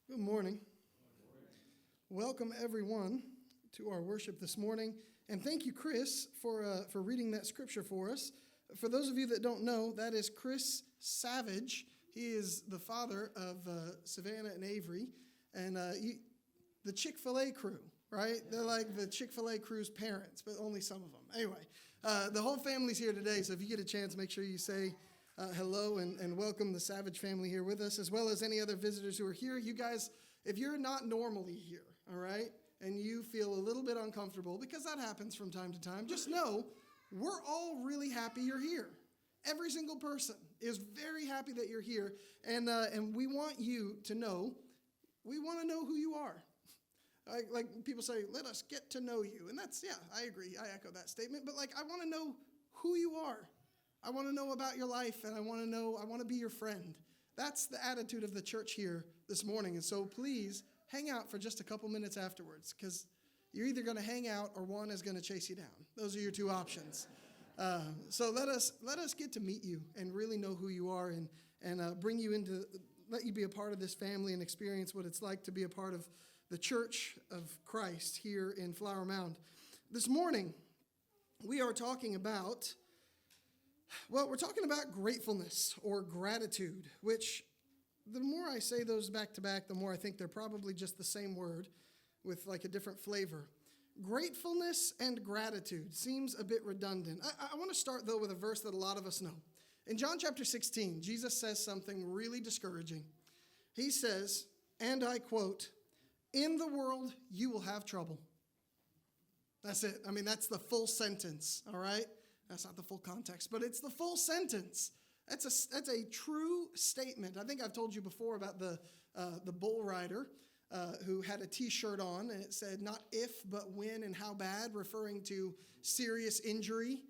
Good morning. Welcome, everyone, to our worship this morning. And thank you, Chris, for reading that scripture for us. For those of you that don't know, that is Chris Savage. He is the father of Savannah and Avery. And the Chick-fil-A crew, right? They're like the Chick-fil-A crew's parents, but only some of them. Anyway, the whole family's here today, so if you get a chance, make sure you say hello and welcome the Savage family here with us, as well as any other visitors who are here. You guys, if you're not normally here, all right, and you feel a little bit uncomfortable, because that happens from time to time, just know we're all really happy you're here. Every single person is very happy that you're here, and we want you to know, we want to know who you are. Like people say, let us get to know you. And that's, yeah, I agree. I echo that statement. But I want to know who you are. I want to know about your life, and I want to be your friend. That's the attitude of the church here this morning. And so please hang out for just a couple minutes afterwards, because you're either going to hang out or one is going to chase you down. Those are your two options. So let us get to meet you and really know who you are, and bring you into, let you be a part of this family and experience what it's like to be a part of the Church of Christ here in Flower Mound. This morning, we are talking about, we're talking about gratefulness or gratitude, which the more I say those back to back, the more I think they're probably just the same word with a different flavor. Gratefulness and gratitude seems a bit redundant. I want to start, though, with a verse that a lot of us know. In John chapter 16, Jesus says something really discouraging. He says, and I quote, "In the world you will have trouble." That's it. I mean, that's the full sentence, all right? That's not the full context, but it's the full sentence. That's a true statement. I think I've told you before about the bull rider who had a T-shirt on, and it said, "Not if, but when and how bad," referring to serious injury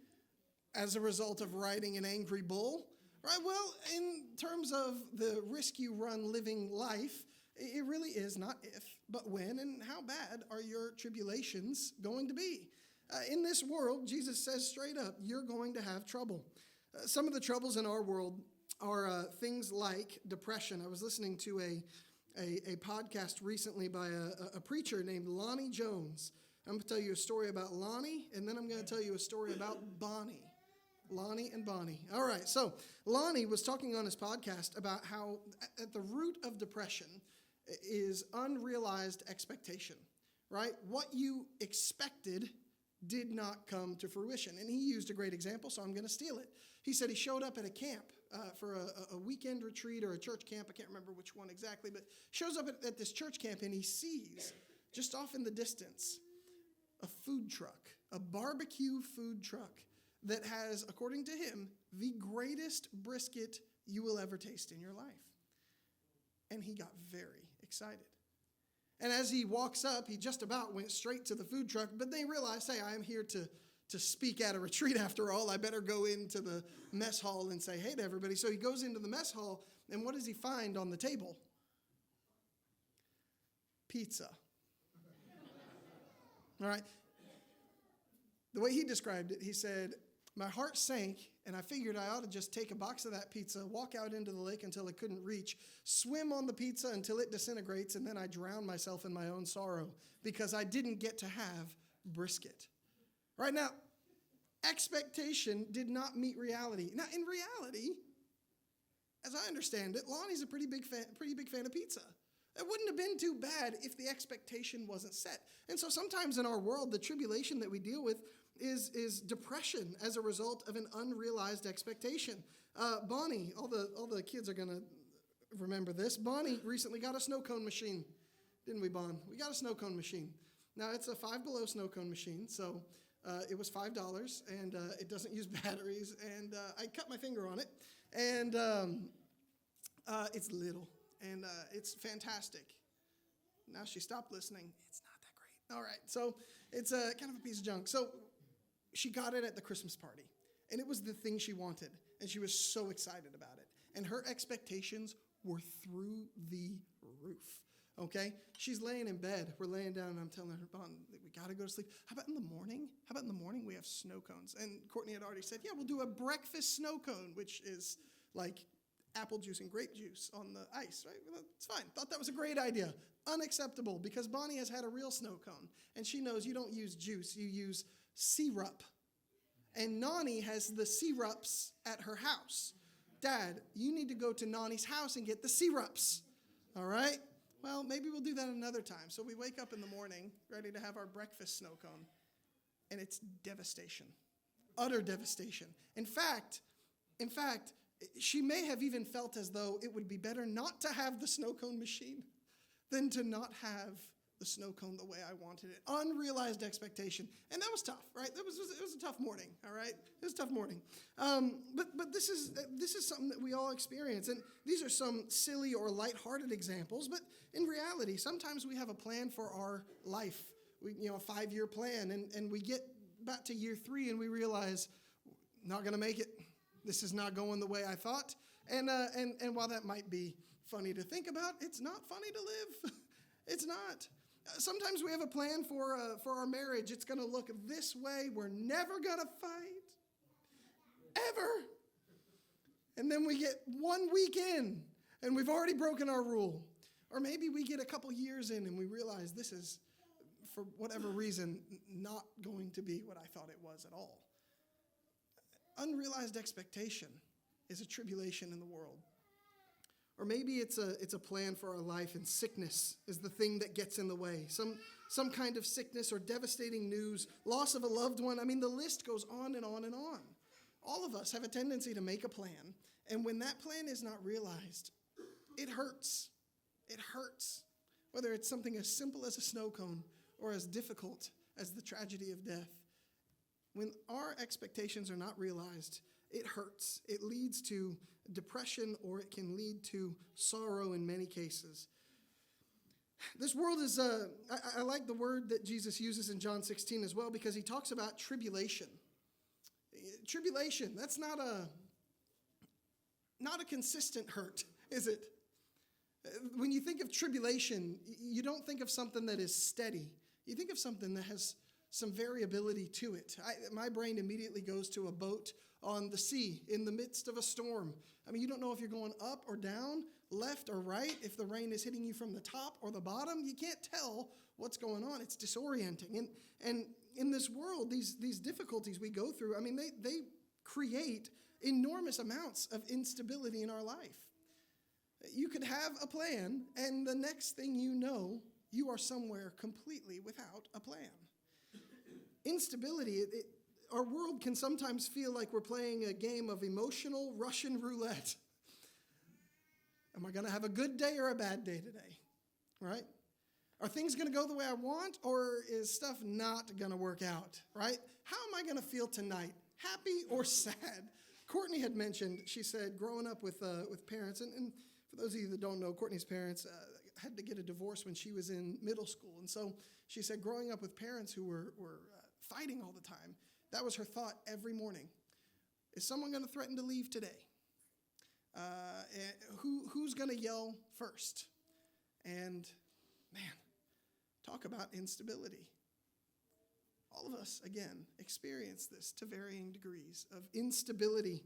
as a result of riding an angry bull. Right? Well, in terms of the risk you run living life, it really is not if, but when and how bad are your tribulations going to be. In this world, Jesus says straight up, you're going to have trouble. Some of the troubles in our world are things like depression. I was listening to a podcast recently by a preacher named Lonnie Jones. I'm going to tell you a story about Lonnie, and then I'm going to tell you a story about Bonnie. Lonnie and Bonnie. All right, so Lonnie was talking on his podcast about how at the root of depression is unrealized expectation, right? What you expected did not come to fruition. And he used a great example, so I'm going to steal it. He said he showed up at a camp for a weekend retreat or a church camp. I can't remember which one exactly, but shows up at this church camp, and he sees just off in the distance a food truck, a barbecue food truck that has, according to him, the greatest brisket you will ever taste in your life. And he got very excited. And as he walks up, he just about went straight to the food truck, but they realized, hey, I am here to speak at a retreat after all. I better go into the mess hall and say hey to everybody. So he goes into the mess hall, and what does he find on the table? Pizza. All right. The way he described it, he said, "My heart sank, and I figured I ought to just take a box of that pizza, walk out into the lake until it couldn't reach, swim on the pizza until it disintegrates, and then I drown myself in my own sorrow because I didn't get to have brisket." Right now, expectation did not meet reality. Now, in reality, as I understand it, Lonnie's a pretty big fan of pizza. It wouldn't have been too bad if the expectation wasn't set. And so sometimes in our world, the tribulation that we deal with is depression as a result of an unrealized expectation. Bonnie, all the kids are going to remember this. Bonnie recently got a snow cone machine, didn't we, Bon? We got a snow cone machine. Now, it's a Five Below snow cone machine, so it was $5, and it doesn't use batteries, and I cut my finger on it, and it's little. And it's fantastic. Now she stopped listening. It's not that great. All right, so it's kind of a piece of junk. So she got it at the Christmas party, and it was the thing she wanted, and she was so excited about it. And her expectations were through the roof, okay? She's laying in bed. We're laying down, and I'm telling her, "Bon, we got to go to sleep. How about in the morning? How about in the morning we have snow cones?" And Courtney had already said, "Yeah, we'll do a breakfast snow cone," which is like apple juice and grape juice on the ice, right? Well, it's fine. Thought that was a great idea. Unacceptable, because Bonnie has had a real snow cone, and she knows you don't use juice, you use syrup. And Nani has the syrups at her house. Dad, you need to go to Nani's house and get the syrups, all right? Well, maybe we'll do that another time. So we wake up in the morning, ready to have our breakfast snow cone, and it's devastation, utter devastation. In fact, she may have even felt as though it would be better not to have the snow cone machine than to not have the snow cone the way I wanted it. Unrealized expectation. And that was tough, right? It was a tough morning, all right? It was a tough morning. But this is something that we all experience. And these are some silly or lighthearted examples, but in reality, sometimes we have a plan for our life. A 5-year plan, and we get back to year 3 and we realize, not going to make it. This is not going the way I thought. And while that might be funny to think about, it's not funny to live. It's not. Sometimes we have a plan for our marriage. It's going to look this way. We're never going to fight. Ever. And then we get 1 week in, and we've already broken our rule. Or maybe we get a couple years in, and we realize this is, for whatever reason, not going to be what I thought it was at all. Unrealized expectation is a tribulation in the world. Or maybe it's a plan for our life, and sickness is the thing that gets in the way. Some kind of sickness or devastating news, loss of a loved one. I mean, the list goes on and on and on. All of us have a tendency to make a plan, and when that plan is not realized, it hurts. It hurts. Whether it's something as simple as a snow cone or as difficult as the tragedy of death. When our expectations are not realized, it hurts. It leads to depression, or it can lead to sorrow in many cases. This world is, I like the word that Jesus uses in John 16 as well, because he talks about tribulation. Tribulation, that's not a consistent hurt, is it? When you think of tribulation, you don't think of something that is steady. You think of something that has some variability to it. My brain immediately goes to a boat on the sea in the midst of a storm. I mean, you don't know if you're going up or down, left or right, if the rain is hitting you from the top or the bottom. You can't tell what's going on. It's disorienting. And in this world, these difficulties we go through, I mean, they create enormous amounts of instability in our life. You could have a plan, and the next thing you know, you are somewhere completely without a plan. Instability, our world can sometimes feel like we're playing a game of emotional Russian roulette. Am I going to have a good day or a bad day today? Right? Are things going to go the way I want, or is stuff not going to work out? Right? How am I going to feel tonight? Happy or sad? Courtney had mentioned, she said, growing up with parents, and for those of you that don't know, Courtney's parents had to get a divorce when she was in middle school. And so she said growing up with parents who were fighting all the time, that was her thought every morning. Is someone going to threaten to leave today? Who's going to yell first? And man, talk about instability. All of us, again, experience this to varying degrees of instability,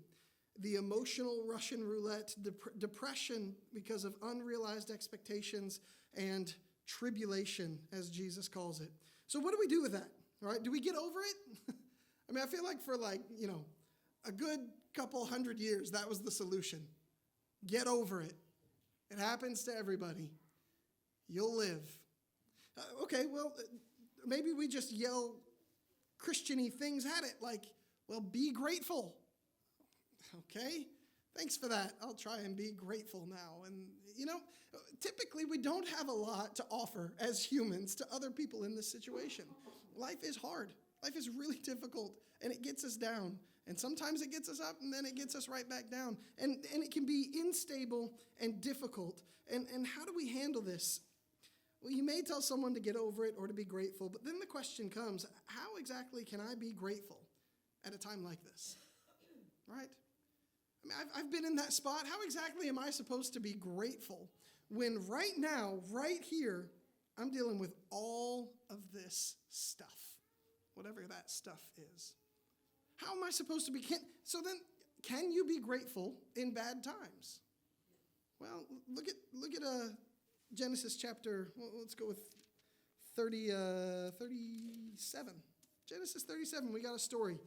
the emotional Russian roulette, depression because of unrealized expectations, and tribulation, as Jesus calls it. So what do we do with that? All right, do we get over it? I mean, I feel like for a good couple 100 years, that was the solution. Get over it. It happens to everybody. You'll live. Okay, well, maybe we just yell Christian-y things at it, like, well, be grateful. Okay, thanks for that. I'll try and be grateful now. And, typically we don't have a lot to offer as humans to other people in this situation. Life is hard. Life is really difficult, and it gets us down. And sometimes it gets us up, and then it gets us right back down. And it can be unstable and difficult. And how do we handle this? Well, you may tell someone to get over it or to be grateful, but then the question comes, how exactly can I be grateful at a time like this? Right? I mean, I've been in that spot. How exactly am I supposed to be grateful when right now, right here, I'm dealing with all of this stuff, whatever that stuff is? How am I supposed to be? So then, can you be grateful in bad times? Well, look at Genesis chapter, well, let's go with 37. Genesis 37, we got a story.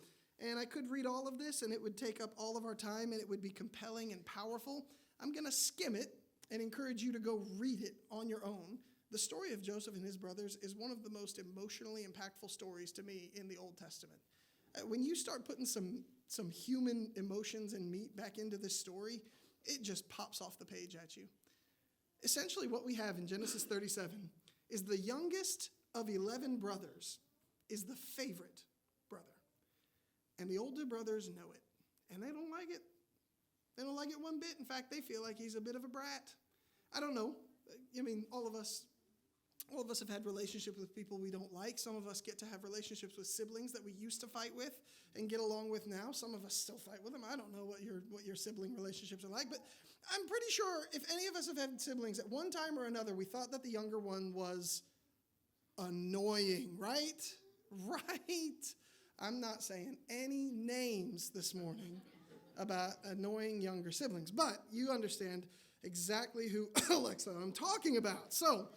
And I could read all of this, and it would take up all of our time, and it would be compelling and powerful. I'm going to skim it and encourage you to go read it on your own. The story of Joseph and his brothers is one of the most emotionally impactful stories to me in the Old Testament. When you start putting some human emotions and meat back into this story, it just pops off the page at you. Essentially, what we have in Genesis 37 is the youngest of 11 brothers is the favorite brother. And the older brothers know it, and they don't like it. They don't like it one bit. In fact, they feel like he's a bit of a brat. I don't know. I mean, all of us have had relationships with people we don't like. Some of us get to have relationships with siblings that we used to fight with and get along with now. Some of us still fight with them. I don't know what your sibling relationships are like, but I'm pretty sure if any of us have had siblings at one time or another, we thought that the younger one was annoying, right? Right. I'm not saying any names this morning about annoying younger siblings, but you understand exactly who Alexa I'm talking about. So,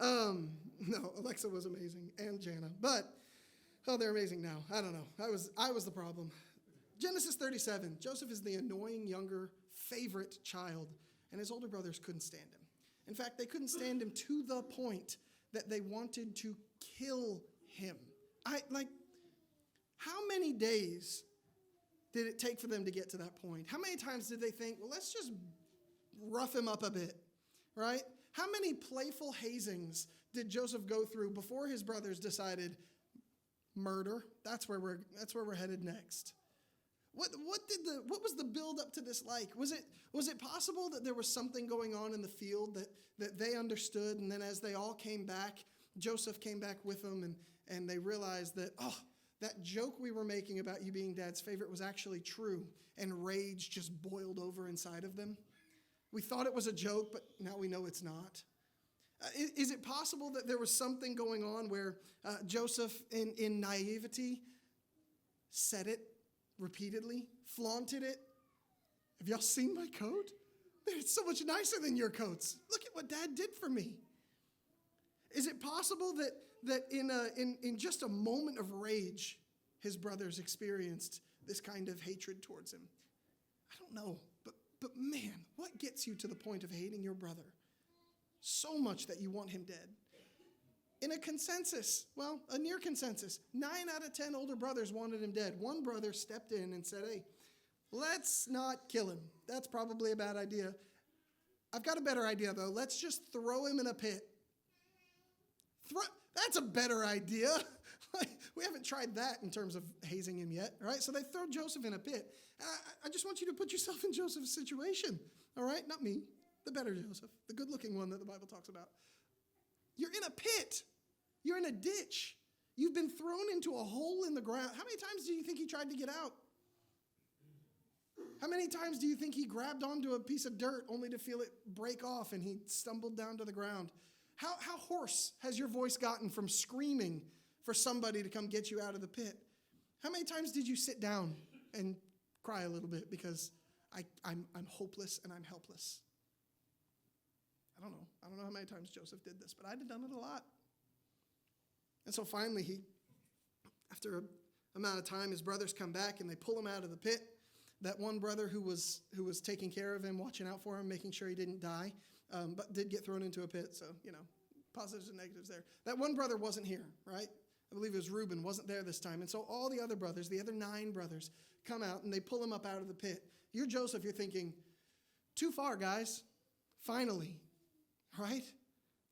no, Alexa was amazing, and Jana, but, they're amazing now. I don't know. I was the problem. Genesis 37, Joseph is the annoying younger favorite child, and his older brothers couldn't stand him. In fact, they couldn't stand him to the point that they wanted to kill him. How many days did it take for them to get to that point? How many times did they think, well, let's just rough him up a bit, right? How many playful hazings did Joseph go through before his brothers decided murder? That's where we're headed next. What was the build up to this like? Was it possible that there was something going on in the field that they understood, and then as they all came back, Joseph came back with them, and they realized that, that joke we were making about you being dad's favorite was actually true, and rage just boiled over inside of them? We thought it was a joke, but now we know it's not. Is it possible that there was something going on where Joseph, in naivety, said it repeatedly, flaunted it? Have y'all seen my coat? Man, it's so much nicer than your coats. Look at what Dad did for me. Is it possible that in just a moment of rage, his brothers experienced this kind of hatred towards him? I don't know, but man, what gets you to the point of hating your brother so much that you want him dead? In a consensus, a near consensus, 9 out of 10 older brothers wanted him dead. One brother stepped in and said, hey, let's not kill him. That's probably a bad idea. I've got a better idea, though. Let's just throw him in a pit. That's a better idea. We haven't tried that in terms of hazing him yet, all right? So they throw Joseph in a pit. I just want you to put yourself in Joseph's situation, all right? Not me, the better Joseph, the good-looking one that the Bible talks about. You're in a pit. You're in a ditch. You've been thrown into a hole in the ground. How many times do you think he tried to get out? How many times do you think he grabbed onto a piece of dirt only to feel it break off and he stumbled down to the ground? How hoarse has your voice gotten from screaming for somebody to come get you out of the pit? How many times did you sit down and cry a little bit because I'm hopeless and I'm helpless? I don't know how many times Joseph did this, but I'd have done it a lot. And so finally, after an amount of time, his brothers come back and they pull him out of the pit. That one brother who was taking care of him, watching out for him, making sure he didn't die, but did get thrown into a pit, so, positives and negatives there. That one brother wasn't here, right? I believe it was Reuben, wasn't there this time. And so all the other brothers, the other 9 brothers, come out and they pull him up out of the pit. You're Joseph, you're thinking, too far, guys. Finally, right?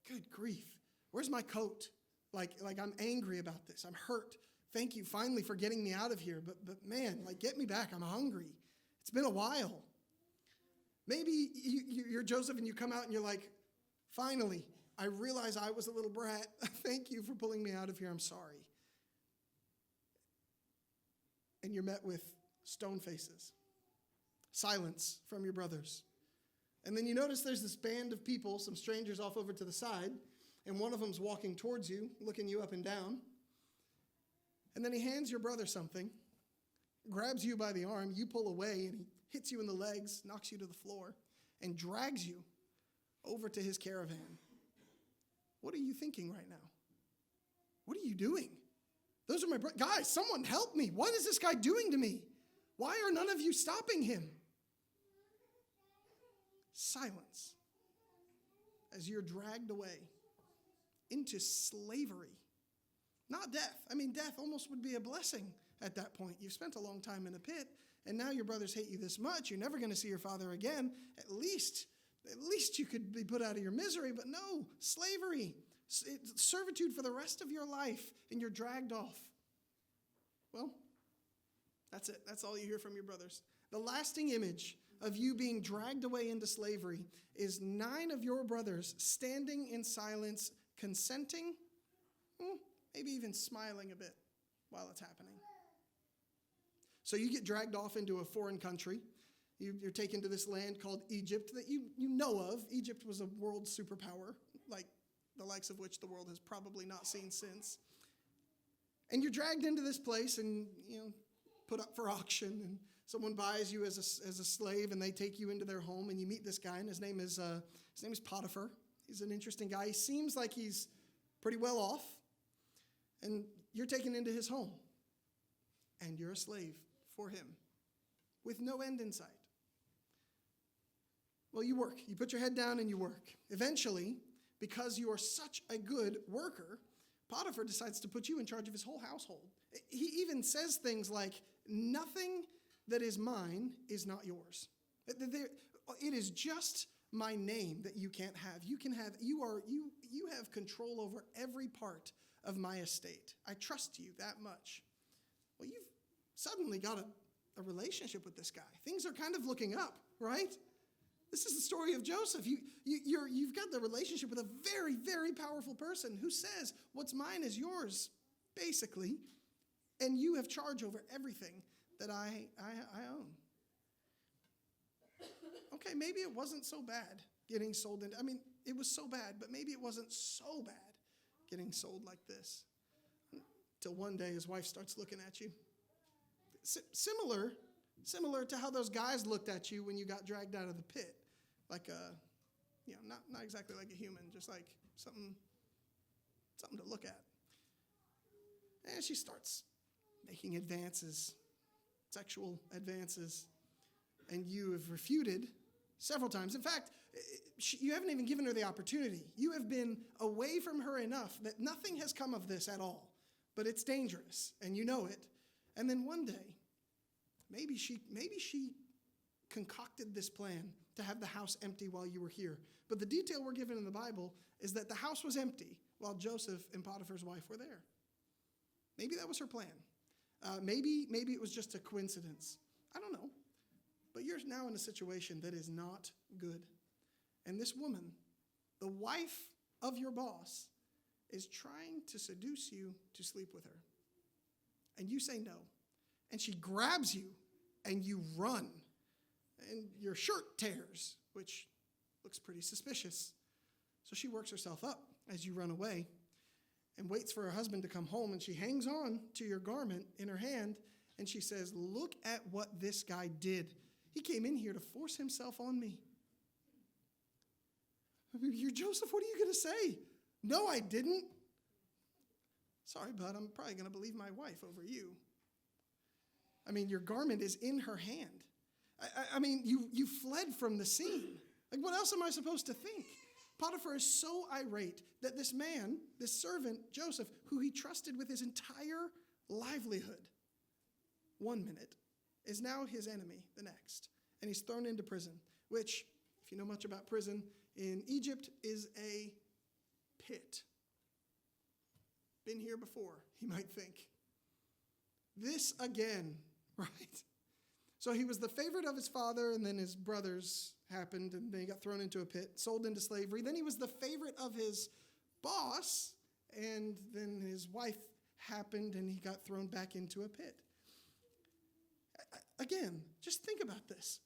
Good grief. Where's my coat? Like I'm angry about this. I'm hurt. Thank you finally for getting me out of here. But man, get me back. I'm hungry. It's been a while. Maybe you're Joseph and you come out and you're like, finally, I realize I was a little brat. Thank you for pulling me out of here. I'm sorry. And you're met with stone faces, silence from your brothers. And then you notice there's this band of people, some strangers off over to the side, and one of them's walking towards you, looking you up and down. And then he hands your brother something, grabs you by the arm, you pull away, and he hits you in the legs, knocks you to the floor. and drags you over to his caravan. What are you thinking right now? What are you doing? Those are my brothers. Guys, someone help me. What is this guy doing to me? Why are none of you stopping him? Silence as you're dragged away into slavery. Not death. I mean, death almost would be a blessing at that point. You've spent a long time in a pit, and now your brothers hate you this much. You're never going to see your father again. At least you could be put out of your misery, but no, slavery, servitude for the rest of your life, and you're dragged off. Well, that's it. That's all you hear from your brothers. The lasting image of you being dragged away into slavery is 9 of your brothers standing in silence, consenting, maybe even smiling a bit while it's happening. So you get dragged off into a foreign country. You're taken to this land called Egypt that you know of. Egypt was a world superpower, like the likes of which the world has probably not seen since. And you're dragged into this place and put up for auction, and someone buys you as a slave, and they take you into their home, and you meet this guy, and his name is Potiphar. He's an interesting guy. He seems like he's pretty well off, and you're taken into his home, and you're a slave for him with no end in sight. Well, you work. You put your head down and you work. Eventually, because you are such a good worker, Potiphar decides to put you in charge of his whole household. He even says things like, nothing that is mine is not yours. It is just my name that you can't have. You have control over every part of my estate. I trust you that much. Well, you've suddenly got a relationship with this guy. Things are kind of looking up, right? This is the story of Joseph. You've got the relationship with a very, very powerful person who says, what's mine is yours, basically, and you have charge over everything that I own. Okay, maybe it wasn't so bad getting sold into, it was so bad, but maybe it wasn't so bad getting sold like this. Till one day his wife starts looking at you. Similar to how those guys looked at you when you got dragged out of the pit. Like not exactly like a human, just like something to look at. And she starts making advances, sexual advances, and you have refuted several times. In fact, you haven't even given her the opportunity. You have been away from her enough that nothing has come of this at all, but it's dangerous, and you know it. And then one day, maybe she concocted this plan to have the house empty while you were here. But the detail we're given in the Bible is that the house was empty while Joseph and Potiphar's wife were there. Maybe that was her plan. Maybe it was just a coincidence. I don't know. But you're now in a situation that is not good. And this woman, the wife of your boss, is trying to seduce you to sleep with her. And you say no. And she grabs you and you run. And your shirt tears, which looks pretty suspicious. So she works herself up as you run away and waits for her husband to come home, and she hangs on to your garment in her hand, and she says, look at what this guy did. He came in here to force himself on me. You're Joseph, what are you going to say? No, I didn't. Sorry, bud, I'm probably going to believe my wife over you. Your garment is in her hand. You fled from the scene. Like, what else am I supposed to think? Potiphar is so irate that this man, this servant, Joseph, who he trusted with his entire livelihood, 1 minute, is now his enemy the next. And he's thrown into prison, which, if you know much about prison, in Egypt is a pit. Been here before, he might think. This again, right? So he was the favorite of his father, and then his brothers happened, and then he got thrown into a pit, sold into slavery. Then he was the favorite of his boss, and then his wife happened, and he got thrown back into a pit. Again, just think about this.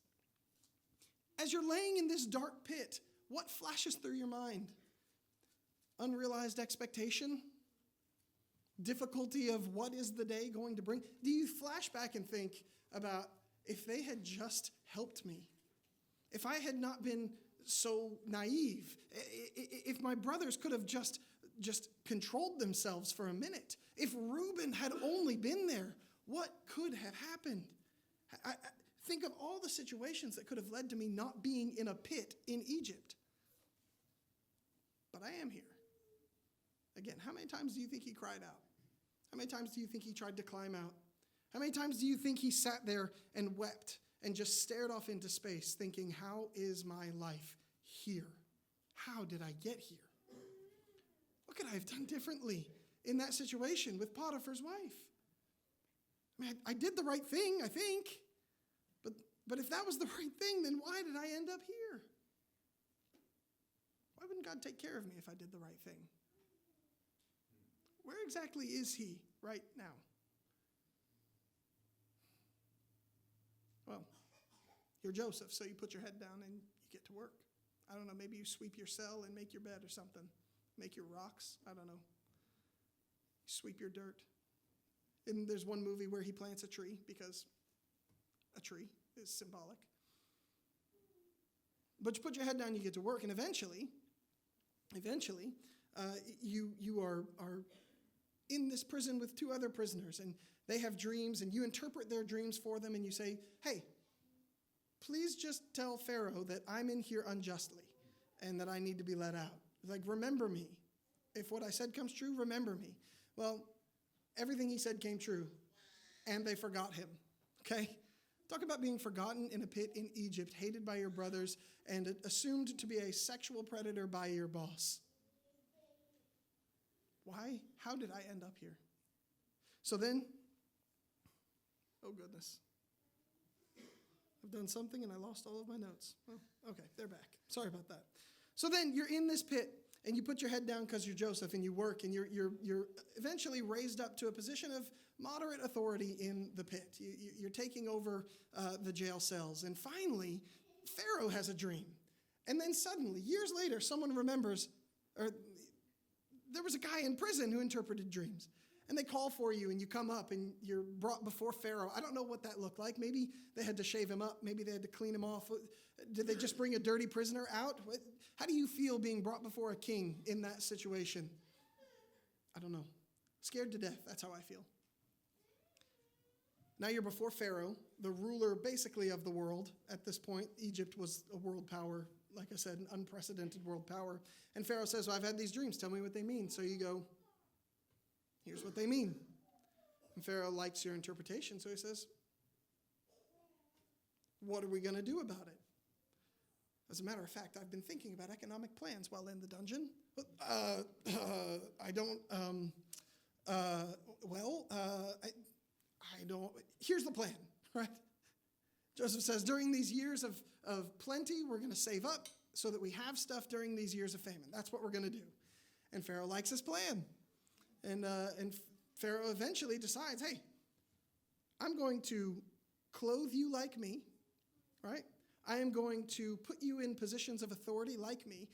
As you're laying in this dark pit, what flashes through your mind? Unrealized expectation? Difficulty of what is the day going to bring? Do you flash back and think about, if they had just helped me, if I had not been so naive, if my brothers could have just controlled themselves for a minute, if Reuben had only been there, what could have happened? Think of all the situations that could have led to me not being in a pit in Egypt. But I am here. Again, how many times do you think he cried out? How many times do you think he tried to climb out? How many times do you think he sat there and wept and just stared off into space thinking, how is my life here? How did I get here? What could I have done differently in that situation with Potiphar's wife? I mean, I did the right thing, I think. But if that was the right thing, then why did I end up here? Why wouldn't God take care of me if I did the right thing? Where exactly is he right now? Well, you're Joseph, so you put your head down and you get to work. I don't know, maybe you sweep your cell and make your bed or something. Make your rocks, I don't know. Sweep your dirt. And there's one movie where he plants a tree because a tree is symbolic. But you put your head down, you get to work, and eventually, you are in this prison with two other prisoners, and they have dreams, and you interpret their dreams for them, and you say, hey, please just tell Pharaoh that I'm in here unjustly and that I need to be let out. Like, remember me. If what I said comes true, remember me. Well, everything he said came true, and they forgot him, okay? Talk about being forgotten in a pit in Egypt, hated by your brothers, and assumed to be a sexual predator by your boss. Why? How did I end up here? So then, oh goodness. I've done something and I lost all of my notes. Well, okay, they're back. Sorry about that. So then you're in this pit and you put your head down because you're Joseph and you work and you're eventually raised up to a position of moderate authority in the pit. You're taking over the jail cells. And finally, Pharaoh has a dream. And then suddenly, years later, someone remembers, or there was a guy in prison who interpreted dreams. And they call for you and you come up and you're brought before Pharaoh. I don't know what that looked like. Maybe they had to shave him up. Maybe they had to clean him off. Did they just bring a dirty prisoner out? How do you feel being brought before a king in that situation? I don't know. Scared to death. That's how I feel. Now you're before Pharaoh, the ruler basically of the world. At this point, Egypt was a world power, like I said, an unprecedented world power. And Pharaoh says, well, I've had these dreams. Tell me what they mean. So you go, here's what they mean. And Pharaoh likes your interpretation, so he says, what are we going to do about it? As a matter of fact, I've been thinking about economic plans while in the dungeon. I don't, here's the plan, right? Joseph says, during these years of plenty, we're going to save up so that we have stuff during these years of famine. That's what we're going to do. And Pharaoh likes his plan. And Pharaoh eventually decides, hey, I'm going to clothe you like me, right? I am going to put you in positions of authority like me.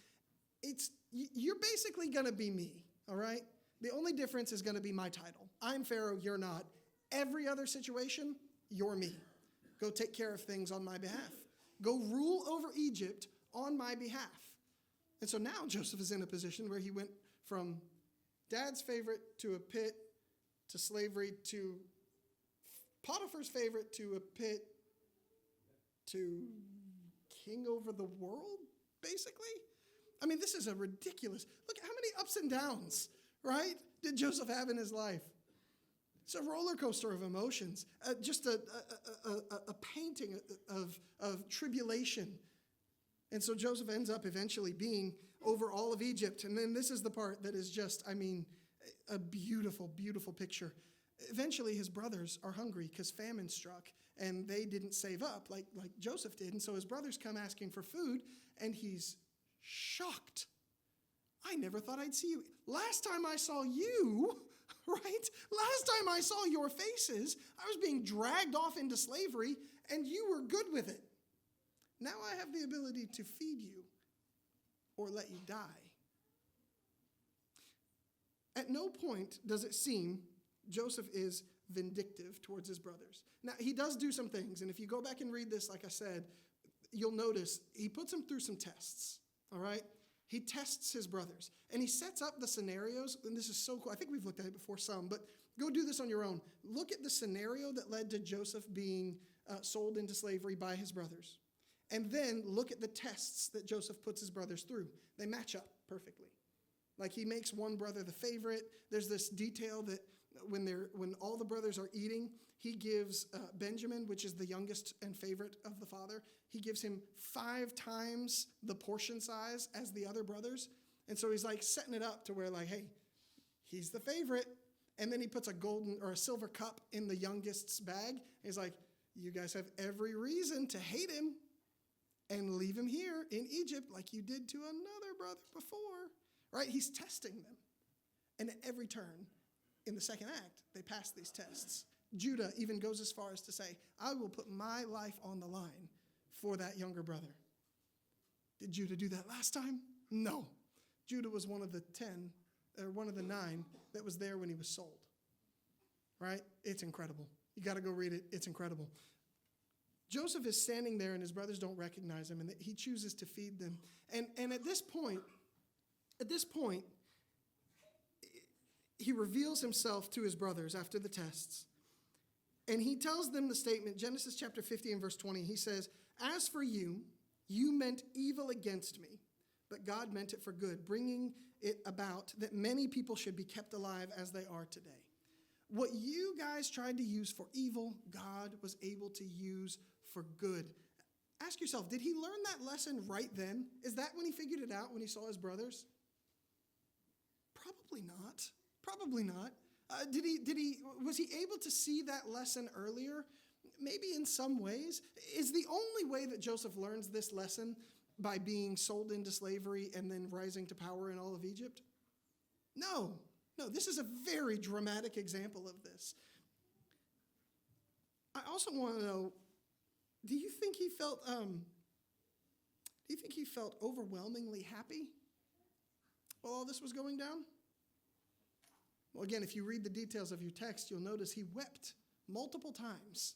You're basically going to be me, all right? The only difference is going to be my title. I'm Pharaoh, you're not. Every other situation, you're me. Go take care of things on my behalf. Go rule over Egypt on my behalf. And so now Joseph is in a position where he went from dad's favorite to a pit to slavery to Potiphar's favorite to a pit to king over the world, basically. I mean, this is a ridiculous, look at how many ups and downs, right, did Joseph have in his life? It's a roller coaster of emotions, just a painting of tribulation. And so Joseph ends up eventually being over all of Egypt. And then this is the part that is just, I mean, a beautiful, beautiful picture. Eventually his brothers are hungry because famine struck and they didn't save up like Joseph did. And so his brothers come asking for food and he's shocked. I never thought I'd see you. Last time I saw you, right? Last time I saw your faces, I was being dragged off into slavery and you were good with it. Now I have the ability to feed you or let you die. At no point does it seem Joseph is vindictive towards his brothers. Now, he does do some things, and if you go back and read this, like I said, you'll notice he puts them through some tests, all right? He tests his brothers, and he sets up the scenarios, and this is so cool. I think we've looked at it before some, but go do this on your own. Look at the scenario that led to Joseph being sold into slavery by his brothers, and then look at the tests that Joseph puts his brothers through. They match up perfectly. Like he makes one brother the favorite. There's this detail that when all the brothers are eating, he gives Benjamin, which is the youngest and favorite of the father, he gives him 5 times the portion size as the other brothers. And so he's like setting it up to where like, hey, he's the favorite. And then he puts a golden or a silver cup in the youngest's bag. He's like, you guys have every reason to hate him and leave him here in Egypt like you did to another brother before. Right? He's testing them. And at every turn in the second act, they pass these tests. Judah even goes as far as to say, I will put my life on the line for that younger brother. Did Judah do that last time? No. Judah was one of the 9 that was there when he was sold. Right? It's incredible. You got to go read it. It's incredible. Joseph is standing there and his brothers don't recognize him, and he chooses to feed them. And at this point, he reveals himself to his brothers after the tests. And he tells them the statement, Genesis chapter 50 and verse 20. He says, as for you, you meant evil against me, but God meant it for good, bringing it about that many people should be kept alive as they are today. What you guys tried to use for evil, God was able to use for good. Ask yourself, did he learn that lesson right then? Is that when he figured it out, when he saw his brothers? Probably not. Probably not. Was he able to see that lesson earlier? Maybe in some ways. Is the only way that Joseph learns this lesson by being sold into slavery and then rising to power in all of Egypt? No, this is a very dramatic example of this. I also want to know, do you think he felt overwhelmingly happy while all this was going down? Well, again, if you read the details of your text, you'll notice he wept multiple times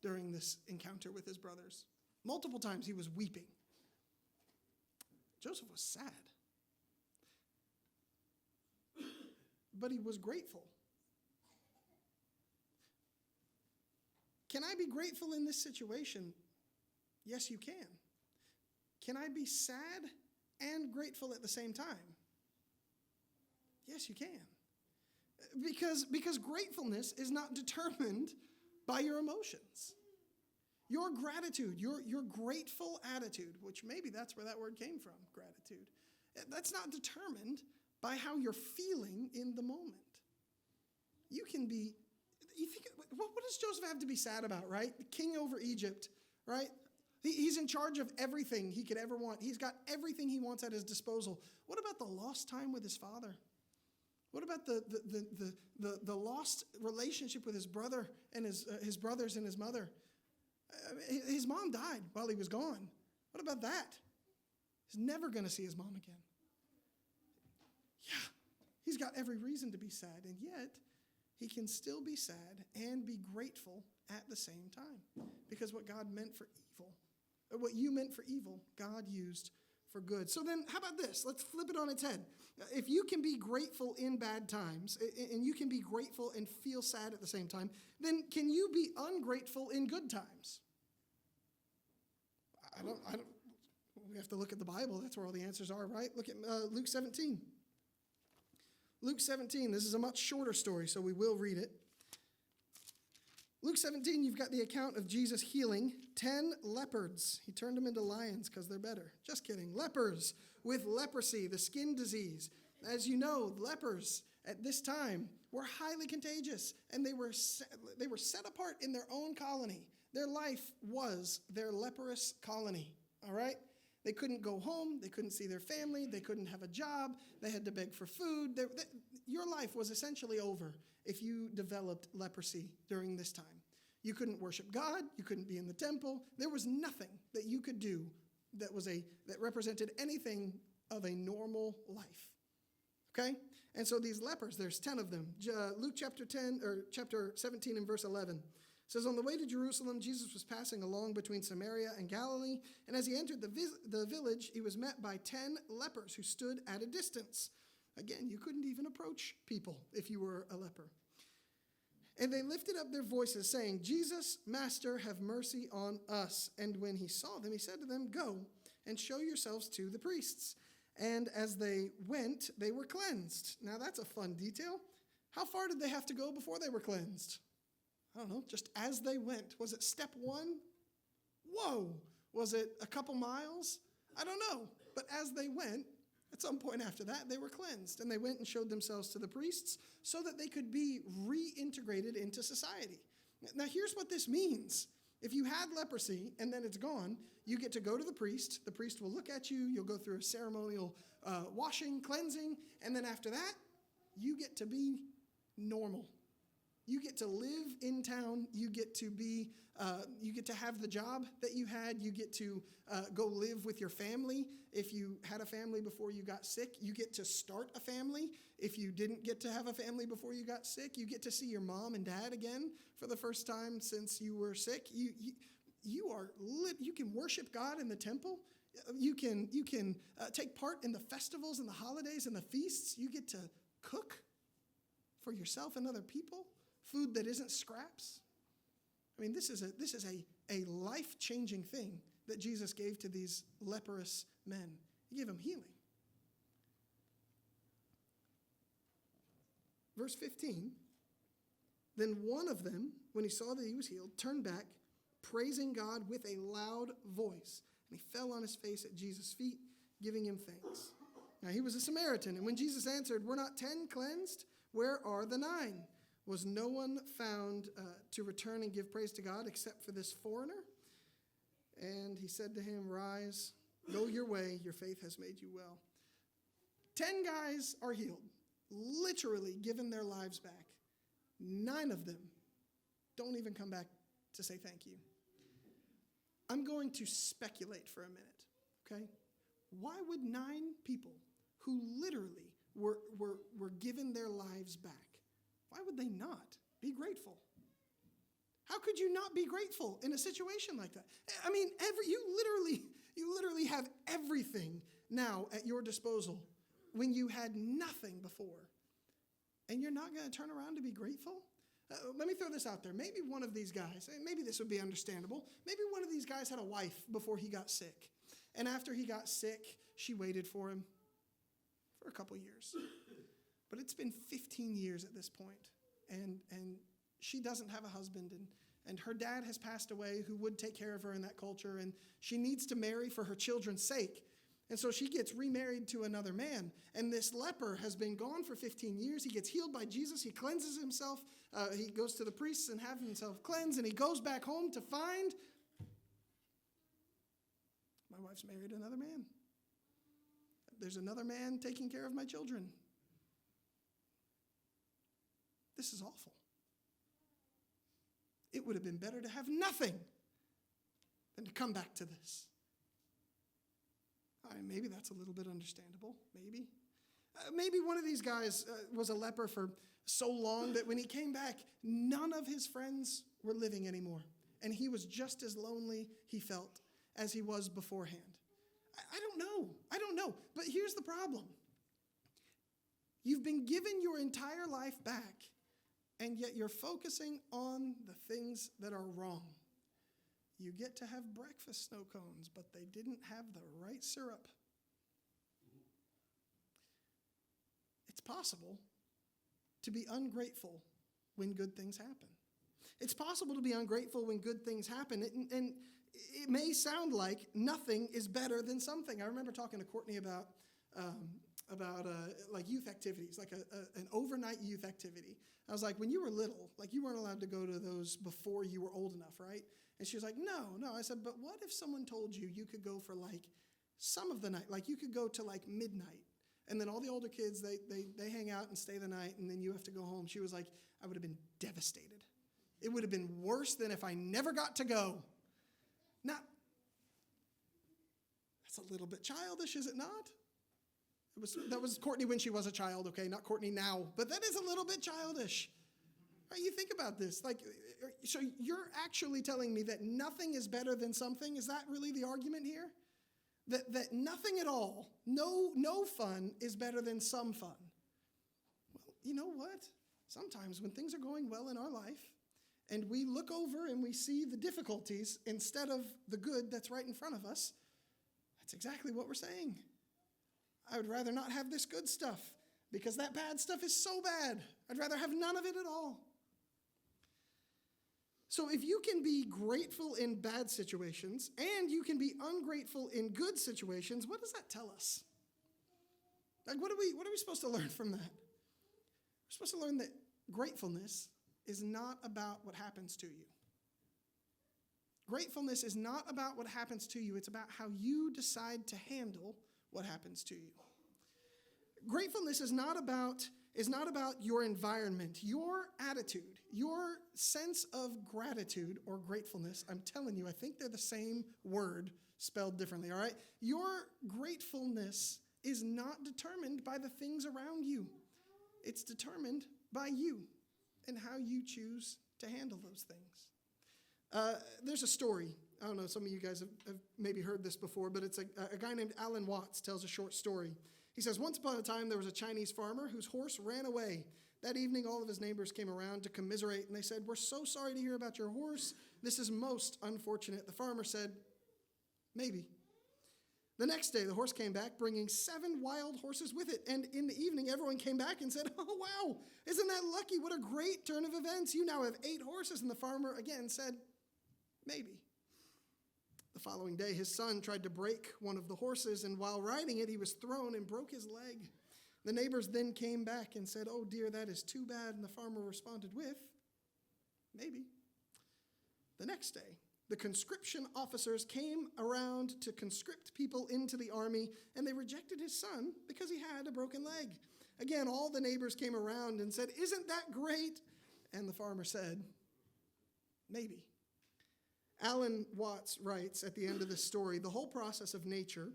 during this encounter with his brothers. Multiple times he was weeping. Joseph was sad. But he was grateful. Can I be grateful in this situation? Yes, you can. Can I be sad and grateful at the same time? Yes, you can. Because gratefulness is not determined by your emotions. Your gratitude, your grateful attitude, which maybe that's where that word came from, gratitude, that's not determined by how you're feeling in the moment. You think, what does Joseph have to be sad about, right? The king over Egypt, right? He's in charge of everything he could ever want. He's got everything he wants at his disposal. What about the lost time with his father? What about the lost relationship with his brother and his brothers and his mother? His mom died while he was gone. What about that? He's never going to see his mom again. Yeah, he's got every reason to be sad, and yet he can still be sad and be grateful at the same time. Because what God meant for evil, or what you meant for evil, God used for good. So then, how about this? Let's flip it on its head. If you can be grateful in bad times, and you can be grateful and feel sad at the same time, then can you be ungrateful in good times? I don't. We have to look at the Bible. That's where all the answers are, right? Look at Luke 17. Luke 17, this is a much shorter story, so we will read it. Luke 17, you've got the account of Jesus healing 10 leopards. He turned them into lions because they're better. Just kidding. Lepers with leprosy, the skin disease. As you know, lepers at this time were highly contagious, and they were set apart in their own colony. Their life was their leprous colony, all right? They couldn't go home. They couldn't see their family. They couldn't have a job. They had to beg for food. Your life was essentially over if you developed leprosy during this time. You couldn't worship God. You couldn't be in the temple. There was nothing that you could do that represented anything of a normal life. Okay? And so these lepers, there's 10 of them. Luke chapter 17 and verse 11 says, on the way to Jerusalem, Jesus was passing along between Samaria and Galilee, and as he entered the village, he was met by 10 lepers who stood at a distance. Again, you couldn't even approach people if you were a leper. And they lifted up their voices, saying, Jesus, Master, have mercy on us. And when he saw them, he said to them, go and show yourselves to the priests. And as they went, they were cleansed. Now that's a fun detail. How far did they have to go before they were cleansed? I don't know, just as they went. Was it step one? Whoa. Was it a couple miles? I don't know. But as they went, at some point after that, they were cleansed. And they went and showed themselves to the priests so that they could be reintegrated into society. Now here's what this means. If you had leprosy and then it's gone, you get to go to the priest. The priest will look at you. You'll go through a ceremonial washing, cleansing. And then after that, you get to be normal. You get to live in town. You get to have the job that you had. You get to go live with your family. If you had a family before you got sick, you get to start a family. If you didn't get to have a family before you got sick, you get to see your mom and dad again for the first time since you were sick. You can worship God in the temple. You can take part in the festivals and the holidays and the feasts. You get to cook for yourself and other people. Food that isn't scraps. I mean, this is a life-changing thing that Jesus gave to these leprous men. He gave them healing. Verse 15, then one of them, when he saw that he was healed, turned back, praising God with a loud voice. And he fell on his face at Jesus' feet, giving him thanks. Now he was a Samaritan, and when Jesus answered, were not 10 cleansed? Where are the 9? Was no one found to return and give praise to God except for this foreigner? And he said to him, rise, go your way, your faith has made you well. 10 guys are healed, literally given their lives back. 9 of them don't even come back to say thank you. I'm going to speculate for a minute, okay? Why would 9 people who literally were given their lives back, why would they not be grateful? How could you not be grateful in a situation like that? I mean, you literally have everything now at your disposal when you had nothing before. And you're not going to turn around to be grateful? Let me throw this out there. Maybe one of these guys, maybe this would be understandable. Maybe one of these guys had a wife before he got sick. And after he got sick, she waited for him for a couple years. But it's been 15 years at this point, and she doesn't have a husband, and her dad has passed away who would take care of her in that culture, and she needs to marry for her children's sake. And so she gets remarried to another man, and this leper has been gone for 15 years. He gets healed by Jesus. He cleanses himself. He goes to the priests and have himself cleansed, and he goes back home to find, my wife's married another man. There's another man taking care of my children. This is awful. It would have been better to have nothing than to come back to this. All right, maybe that's a little bit understandable, maybe. Maybe one of these guys was a leper for so long that when he came back, none of his friends were living anymore. And he was just as lonely, he felt, as he was beforehand. I don't know. But here's the problem. You've been given your entire life back, and yet you're focusing on the things that are wrong. You get to have breakfast snow cones, but they didn't have the right syrup. It's possible to be ungrateful when good things happen. It's possible to be ungrateful when good things happen, and it may sound like nothing is better than something. I remember talking to Courtney about like youth activities, like an overnight youth activity. I was like, when you were little, like you weren't allowed to go to those before you were old enough, right? And she was like, no. I said, but what if someone told you you could go for like some of the night, like you could go to like midnight, and then all the older kids, they hang out and stay the night, and then you have to go home. She was like, I would have been devastated. It would have been worse than if I never got to go. Now, that's a little bit childish, is it not? That was Courtney when she was a child, okay? Not Courtney now, but that is a little bit childish. Right, you think about this. So you're actually telling me that nothing is better than something? Is that really the argument here? That nothing at all, no fun is better than some fun. Well, you know what? Sometimes when things are going well in our life and we look over and we see the difficulties instead of the good that's right in front of us, that's exactly what we're saying. I would rather not have this good stuff because that bad stuff is so bad. I'd rather have none of it at all. So if you can be grateful in bad situations and you can be ungrateful in good situations, what does that tell us? What are we supposed to learn from that? We're supposed to learn that gratefulness is not about what happens to you. Gratefulness is not about what happens to you. It's about how you decide to handle what happens to you. Gratefulness is not about your environment, your attitude, your sense of gratitude or gratefulness. I'm telling you, I think they're the same word spelled differently, all right? Your gratefulness is not determined by the things around you. It's determined by you and how you choose to handle those things. There's a story. I don't know, some of you guys have maybe heard this before, but it's a guy named Alan Watts tells a short story. He says, once upon a time, there was a Chinese farmer whose horse ran away. That evening, all of his neighbors came around to commiserate, and they said, we're so sorry to hear about your horse. This is most unfortunate. The farmer said, maybe. The next day, the horse came back, bringing 7 wild horses with it. And in the evening, everyone came back and said, oh, wow, isn't that lucky? What a great turn of events. You now have 8 horses. And the farmer again said, maybe. The following day, his son tried to break one of the horses, and while riding it, he was thrown and broke his leg. The neighbors then came back and said, oh dear, that is too bad. And the farmer responded with, maybe. The next day, the conscription officers came around to conscript people into the army, and they rejected his son because he had a broken leg. Again, all the neighbors came around and said, isn't that great? And the farmer said, maybe. Alan Watts writes at the end of this story, the whole process of nature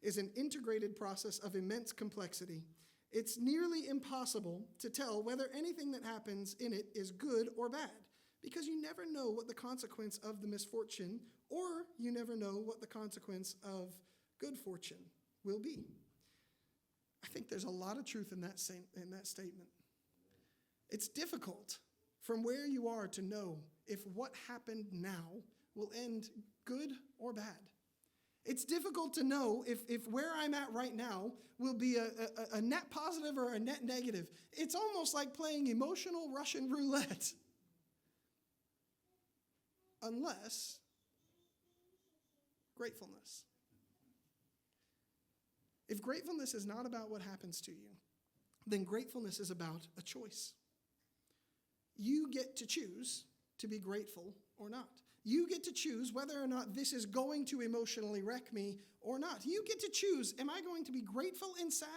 is an integrated process of immense complexity. It's nearly impossible to tell whether anything that happens in it is good or bad, because you never know what the consequence of the misfortune, or you never know what the consequence of good fortune will be. I think there's a lot of truth in that statement. It's difficult from where you are to know if what happened now will end good or bad. It's difficult to know if where I'm at right now will be a net positive or a net negative. It's almost like playing emotional Russian roulette. Unless gratefulness. If gratefulness is not about what happens to you, then gratefulness is about a choice. You get to choose to be grateful or not. You get to choose whether or not this is going to emotionally wreck me or not. You get to choose, am I going to be grateful and sad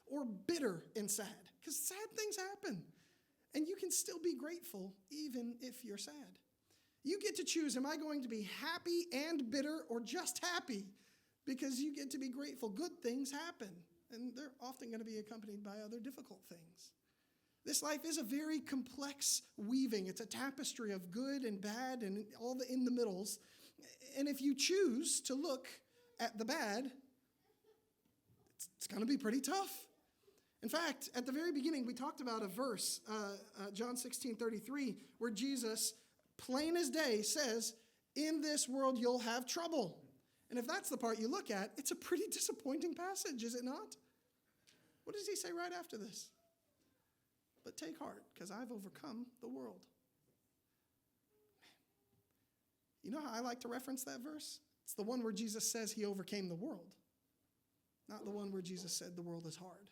or bitter and sad? Because sad things happen. And you can still be grateful even if you're sad. You get to choose, am I going to be happy and bitter or just happy? Because you get to be grateful. Good things happen, and they're often going to be accompanied by other difficult things. This life is a very complex weaving. It's a tapestry of good and bad and all the in the middles. And if you choose to look at the bad, it's going to be pretty tough. In fact, at the very beginning, we talked about a verse, John 16:33, where Jesus, plain as day, says, in this world you'll have trouble. And if that's the part you look at, it's a pretty disappointing passage, is it not? What does he say right after this? But take heart, because I've overcome the world. You know how I like to reference that verse? It's the one where Jesus says he overcame the world, not the one where Jesus said the world is hard.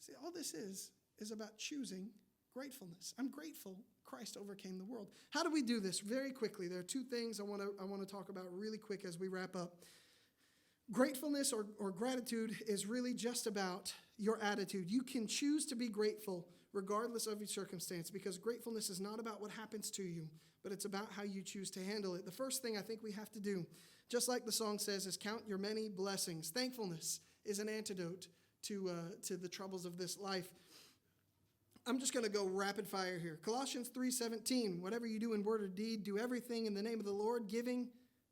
See, all this is about choosing gratefulness. I'm grateful Christ overcame the world. How do we do this? Very quickly, there are 2 things I want to talk about really quick as we wrap up. Gratefulness or gratitude is really just about your attitude. You can choose to be grateful regardless of your circumstance, because gratefulness is not about what happens to you, but it's about how you choose to handle it. The first thing I think we have to do, just like the song says, is count your many blessings. Thankfulness is an antidote to the troubles of this life. I'm just going to go rapid fire here. Colossians 3:17, whatever you do in word or deed, do everything in the name of the Lord, giving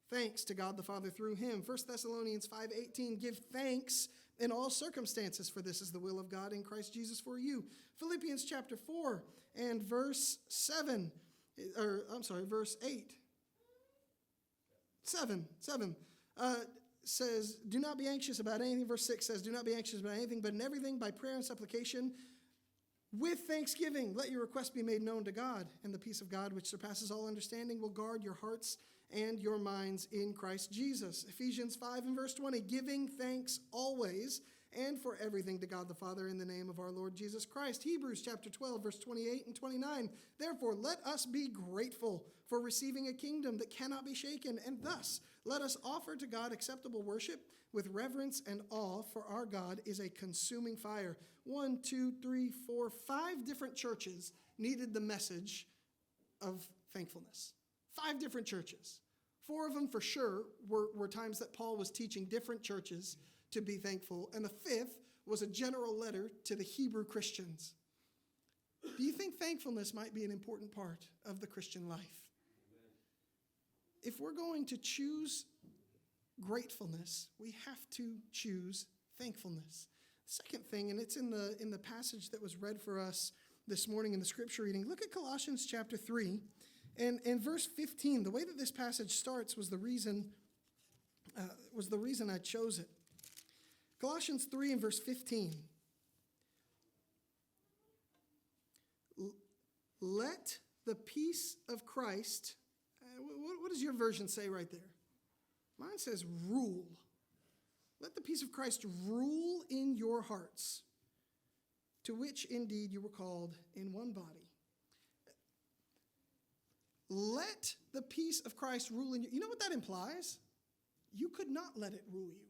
thanks to God the Father through him. 1 Thessalonians 5:18, give thanks in all circumstances, for this is the will of God in Christ Jesus for you. Philippians chapter 4 and verse 8. 7 says, do not be anxious about anything. Verse 6 says, do not be anxious about anything, but in everything by prayer and supplication, with thanksgiving, let your requests be made known to God, and the peace of God, which surpasses all understanding, will guard your hearts and your minds in Christ Jesus. Ephesians 5 and verse 20, giving thanks always and for everything to God the Father in the name of our Lord Jesus Christ. Hebrews chapter 12, verse 28 and 29, therefore let us be grateful for receiving a kingdom that cannot be shaken, and thus let us offer to God acceptable worship with reverence and awe, for our God is a consuming fire. 1, 2, 3, 4, 5 different churches needed the message of thankfulness. 5 different churches. 4 of them for sure were times that Paul was teaching different churches to be thankful, and the 5th was a general letter to the Hebrew Christians. Do you think thankfulness might be an important part of the Christian life? If we're going to choose gratefulness, we have to choose thankfulness. Second thing, and it's in the passage that was read for us this morning in the scripture reading, look at Colossians chapter 3 and verse 15. The way that this passage starts was the reason I chose it. Colossians 3 and verse 15. Let the peace of Christ, what does your version say right there? Mine says rule. Let the peace of Christ rule in your hearts, to which indeed you were called in one body. Let the peace of Christ rule in you. You know what that implies? You could not let it rule you.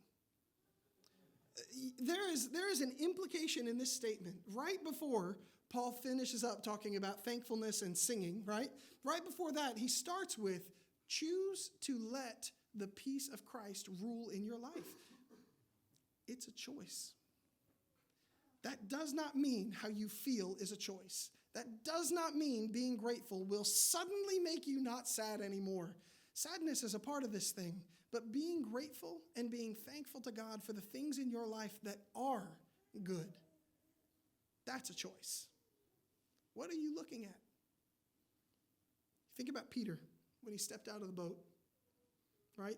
There is an implication in this statement right before Paul finishes up talking about thankfulness and singing, right? Right before that, he starts with, choose to let the peace of Christ rule in your life. It's a choice. That does not mean how you feel is a choice. That does not mean being grateful will suddenly make you not sad anymore. Sadness is a part of this thing, but being grateful and being thankful to God for the things in your life that are good, that's a choice. What are you looking at? Think about Peter when he stepped out of the boat, right?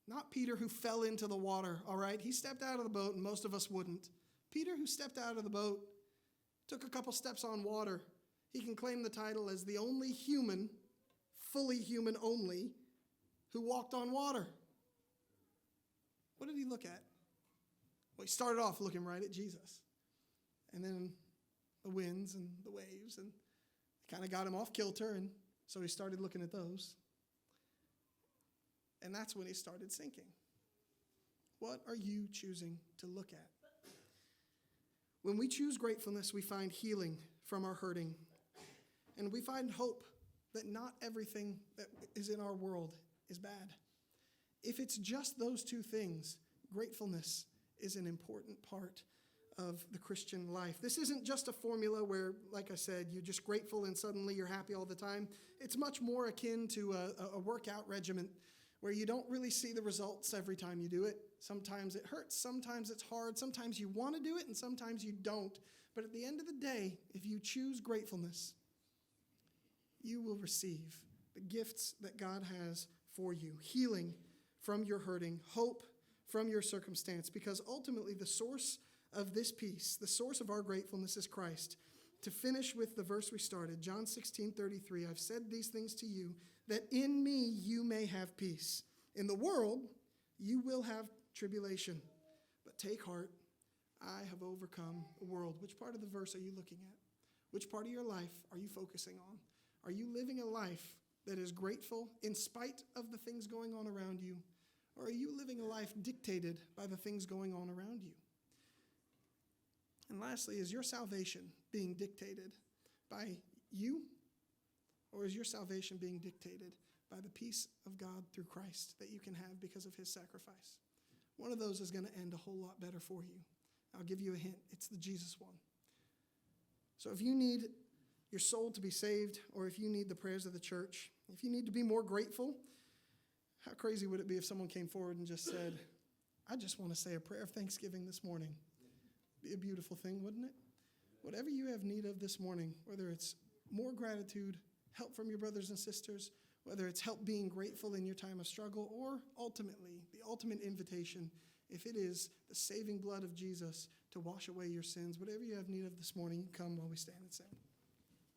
Not Peter who fell into the water, all right? He stepped out of the boat, and most of us wouldn't. Peter who stepped out of the boat, took a couple steps on water. He can claim the title as the only human, fully human only, who walked on water. What did he look at? Well, he started off looking right at Jesus. And then the winds and the waves, and it kind of got him off kilter, and so he started looking at those. And that's when he started sinking. What are you choosing to look at? When we choose gratefulness, we find healing from our hurting. And we find hope that not everything that is in our world is bad. If it's just those two things, gratefulness is an important part of the Christian life. This isn't just a formula where, like I said, you're just grateful and suddenly you're happy all the time. It's much more akin to a workout regimen where you don't really see the results every time you do it. Sometimes it hurts, sometimes it's hard, sometimes you want to do it, and sometimes you don't. But at the end of the day, if you choose gratefulness, you will receive the gifts that God has for you. Healing from your hurting, hope from your circumstance, because ultimately the source of this peace, the source of our gratefulness is Christ. To finish with the verse we started, John 16:33, I've said these things to you, that in me you may have peace. In the world you will have tribulation, but take heart, I have overcome the world. Which part of the verse are you looking at? Which part of your life are you focusing on? Are you living a life that is grateful in spite of the things going on around you? Or are you living a life dictated by the things going on around you? And lastly, is your salvation being dictated by you? Or is your salvation being dictated by the peace of God through Christ that you can have because of his sacrifice? One of those is going to end a whole lot better for you. I'll give you a hint. It's the Jesus one. So So if you need your soul to be saved, or if you need the prayers of the church, if you need to be more grateful, how crazy would it be if someone came forward and just said, I just want to say a prayer of thanksgiving this morning? Be a beautiful thing, wouldn't it? Whatever you have need of this morning, whether it's more gratitude, help from your brothers and sisters, whether it's help being grateful in your time of struggle, or ultimately, the ultimate invitation, if it is the saving blood of Jesus to wash away your sins, whatever you have need of this morning, you come while we stand and sing.